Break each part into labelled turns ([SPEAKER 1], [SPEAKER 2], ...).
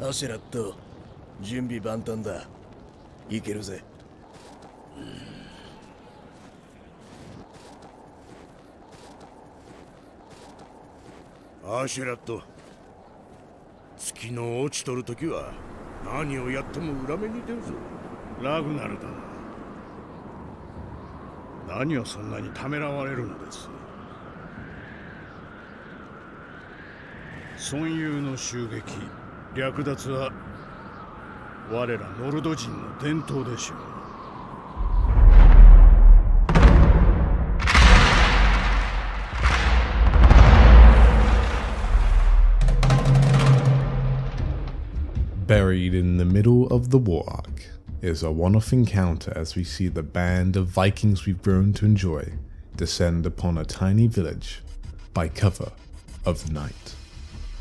[SPEAKER 1] アシュラット、準備万端だ。行けるぜ。
[SPEAKER 2] アシュラット、月の落ちとるときは何をやっても裏目に出るぞ。
[SPEAKER 3] ラグナルだ。何をそんなにためらわれるのです。孫友の襲撃、略奪は我らノルド人の伝統でしょう。
[SPEAKER 4] Buried in the middle of the war arc is a one-off encounter as we see the band of Vikings we've grown to enjoy descend upon a tiny village by cover of the night.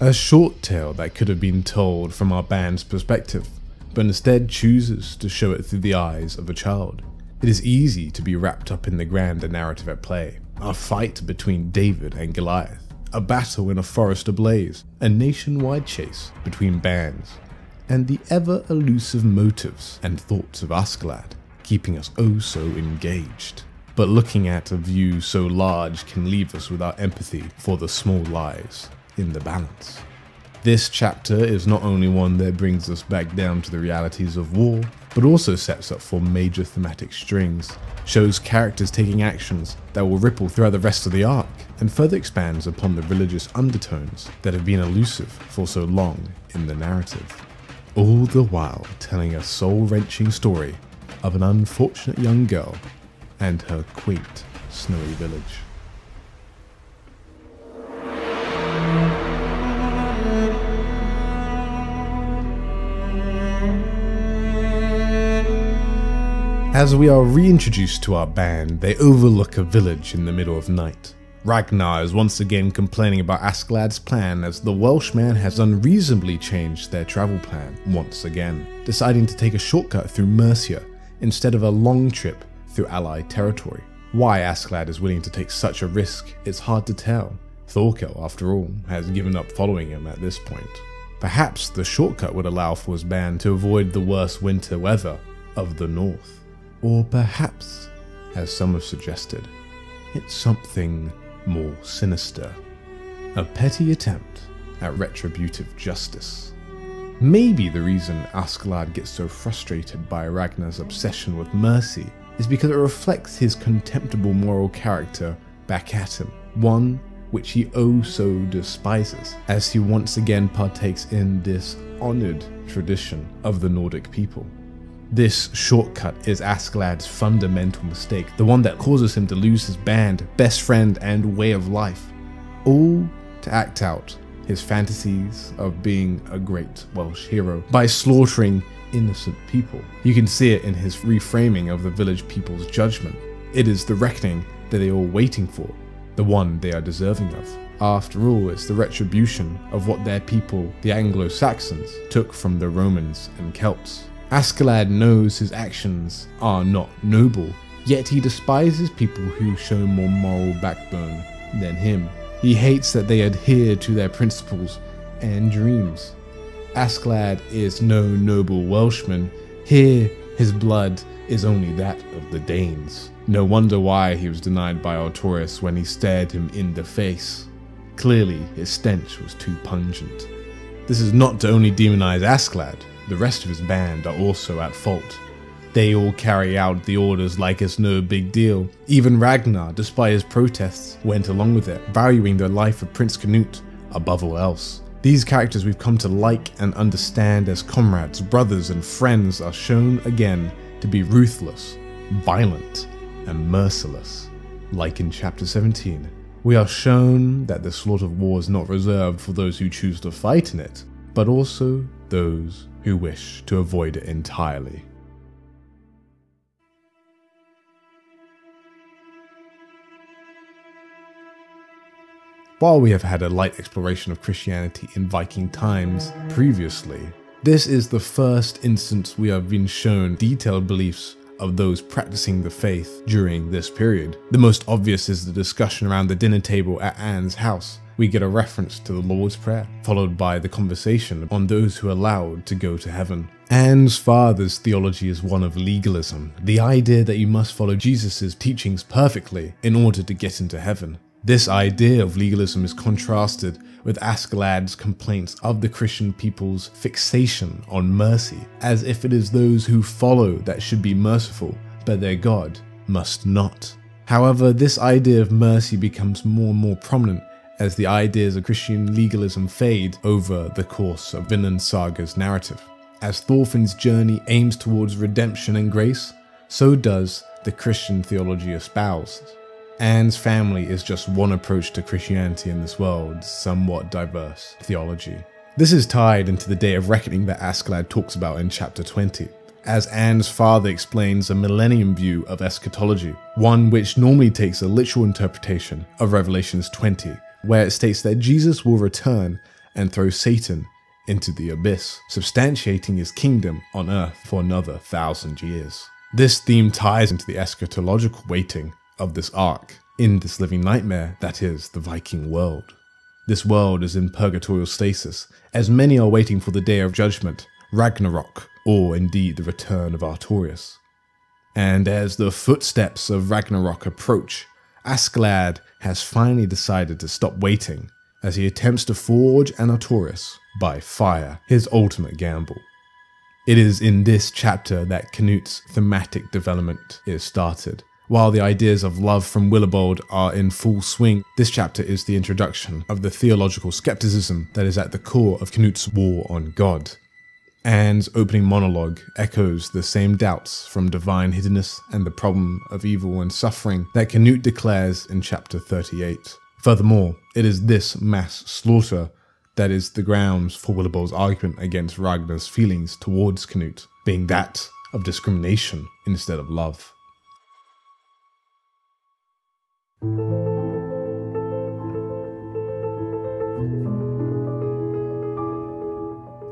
[SPEAKER 4] A short tale that could have been told from our band's perspective, but instead chooses to show it through the eyes of a child. It is easy to be wrapped up in the grander narrative at play, a fight between David and Goliath, a battle in a forest ablaze, a nationwide chase between bands, and the ever-elusive motives and thoughts of Askeladd, keeping us oh so engaged. But looking at a view so large can leave us without empathy for the small lies in the balance. This chapter is not only one that brings us back down to the realities of war, but also sets up for major thematic strings, shows characters taking actions that will ripple throughout the rest of the arc, and further expands upon the religious undertones that have been elusive for so long in the narrative. All the while telling a soul-wrenching story of an unfortunate young girl and her quaint, snowy village. As we are reintroduced to our band, they overlook a village in the middle of night. Ragnar is once again complaining about Askeladd's plan as the Welshman has unreasonably changed their travel plan once again, deciding to take a shortcut through Mercia instead of a long trip through Allied territory. Why Askeladd is willing to take such a risk is hard to tell. Thorkel, after all, has given up following him at this point. Perhaps the shortcut would allow for his band to avoid the worst winter weather of the north. Or perhaps, as some have suggested, it's something more sinister. A petty attempt at retributive justice. Maybe the reason Askeladd gets so frustrated by Ragnar's obsession with mercy is because it reflects his contemptible moral character back at him, one which he oh so despises, as he once again partakes in this honoured tradition of the Nordic people. This shortcut is Askeladd's fundamental mistake, the one that causes him to lose his band, best friend, and way of life, all to act out his fantasies of being a great Welsh hero by slaughtering innocent people. You can see it in his reframing of the village people's judgment. It is the reckoning that they are all waiting for, the one they are deserving of. After all, it's the retribution of what their people, the Anglo-Saxons, took from the Romans and Celts. Askeladd knows his actions are not noble, yet he despises people who show more moral backbone than him. He hates that they adhere to their principles and dreams. Askeladd is no noble Welshman. Here, his blood is only that of the Danes. No wonder why he was denied by Artorius when he stared him in the face. Clearly, his stench was too pungent. This is not to only demonize Askeladd. The rest of his band are also at fault. They all carry out the orders like it's no big deal. Even Ragnar, despite his protests, went along with it, valuing the life of Prince Canute above all else. These characters we've come to like and understand as comrades, brothers, and friends are shown again to be ruthless, violent, and merciless. Like in chapter 17, we are shown that the slaughter of war is not reserved for those who choose to fight in it, but also those who wish to avoid it entirely. While we have had a light exploration of Christianity in Viking times previously, this is the first instance we have been shown detailed beliefs of those practicing the faith during this period. The most obvious is the discussion around the dinner table at Anne's house. We get a reference to the Lord's Prayer, followed by the conversation on those who are allowed to go to heaven. Anne's father's theology is one of legalism, the idea that you must follow Jesus' teachings perfectly in order to get into heaven. This idea of legalism is contrasted with Askeladd's complaints of the Christian people's fixation on mercy, as if it is those who follow that should be merciful, but their God must not. However, this idea of mercy becomes more and more prominent as the ideas of Christian legalism fade over the course of Vinland Saga's narrative. As Thorfinn's journey aims towards redemption and grace, so does the Christian theology espouses. Anne's family is just one approach to Christianity in this world's somewhat diverse theology. This is tied into the Day of Reckoning that Askeladd talks about in chapter 20, as Anne's father explains a millennium view of eschatology, one which normally takes a literal interpretation of Revelations 20, where it states that Jesus will return and throw Satan into the abyss, substantiating his kingdom on earth for another 1,000 years. This theme ties into the eschatological weighting of this arc in this living nightmare that is the Viking world. This world is in purgatorial stasis, as many are waiting for the day of judgment, Ragnarok, or indeed the return of Artorias. And as the footsteps of Ragnarok approach, Askeladd has finally decided to stop waiting as he attempts to forge an Artorias by fire, his ultimate gamble. It is in this chapter that Canut's thematic development is started. While the ideas of love from Willibald are in full swing, this chapter is the introduction of the theological skepticism that is at the core of Canut's war on God. Anne's opening monologue echoes the same doubts from divine hiddenness and the problem of evil and suffering that Canut declares in chapter 38. Furthermore, it is this mass slaughter that is the grounds for Willibald's argument against Ragnar's feelings towards Canut, being that of discrimination instead of love.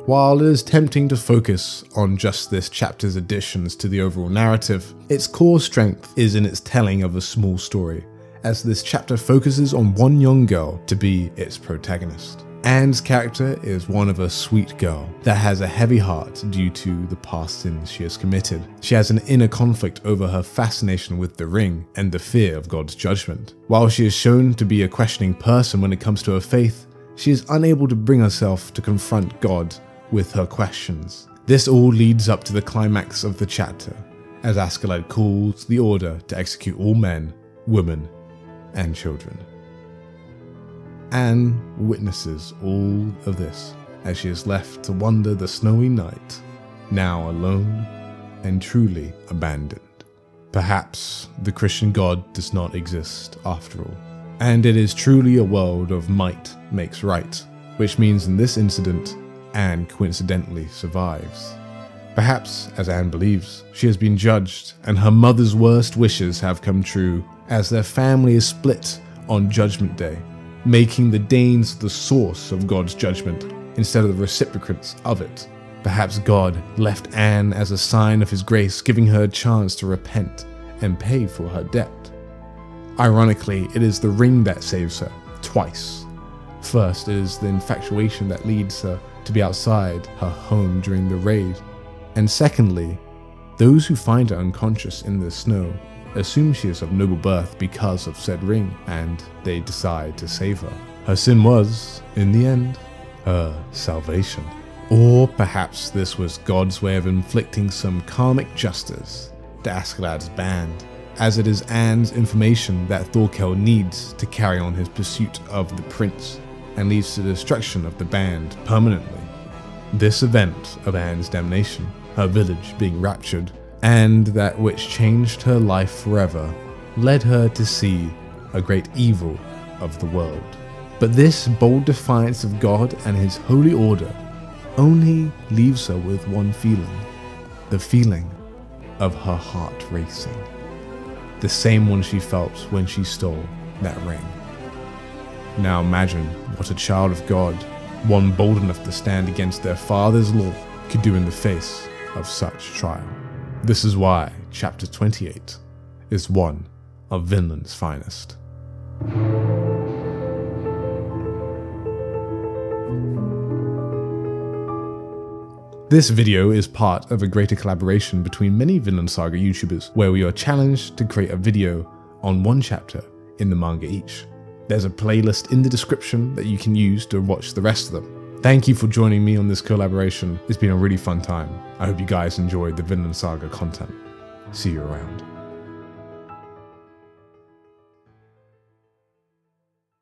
[SPEAKER 4] While it is tempting to focus on just this chapter's additions to the overall narrative, its core strength is in its telling of a small story, as this chapter focuses on one young girl to be its protagonist. Anne's character is one of a sweet girl that has a heavy heart due to the past sins she has committed. She has an inner conflict over her fascination with the ring and the fear of God's judgment. While she is shown to be a questioning person when it comes to her faith, she is unable to bring herself to confront God with her questions. This all leads up to the climax of the chapter, as Askeladd calls the order to execute all men, women, and children. Anne witnesses all of this as she is left to wander the snowy night, now alone and truly abandoned. Perhaps the Christian God does not exist after all, and it is truly a world of might makes right, which means in this incident, Anne coincidentally survives. Perhaps, as Anne believes, she has been judged and her mother's worst wishes have come true, as their family is split on Judgment Day, making the Danes the source of God's judgment instead of the recipients of it. Perhaps God left Anne as a sign of his grace, giving her a chance to repent and pay for her debt. Ironically, it is the ring that saves her, twice. First, it is the infatuation that leads her to be outside her home during the raid. And secondly, those who find her unconscious in the snow assume she is of noble birth because of said ring, and they decide to save her. Her sin was, in the end, her salvation. Or perhaps this was God's way of inflicting some karmic justice to Askeladd's band, as it is Anne's information that Thorkel needs to carry on his pursuit of the prince, and leads to the destruction of the band permanently. This event of Anne's damnation, her village being raptured, and that which changed her life forever, led her to see a great evil of the world. But this bold defiance of God and his holy order only leaves her with one feeling, the feeling of her heart racing, the same one she felt when she stole that ring. Now imagine what a child of God, one bold enough to stand against their father's law, could do in the face of such trial. This is why chapter 28 is one of Vinland's finest. This video is part of a greater collaboration between many Vinland Saga YouTubers, where we are challenged to create a video on one chapter in the manga each. There's a playlist in the description that you can use to watch the rest of them. Thank you for joining me on this collaboration. It's been a really fun time. I hope you guys enjoyed the Vinland Saga content. See you around.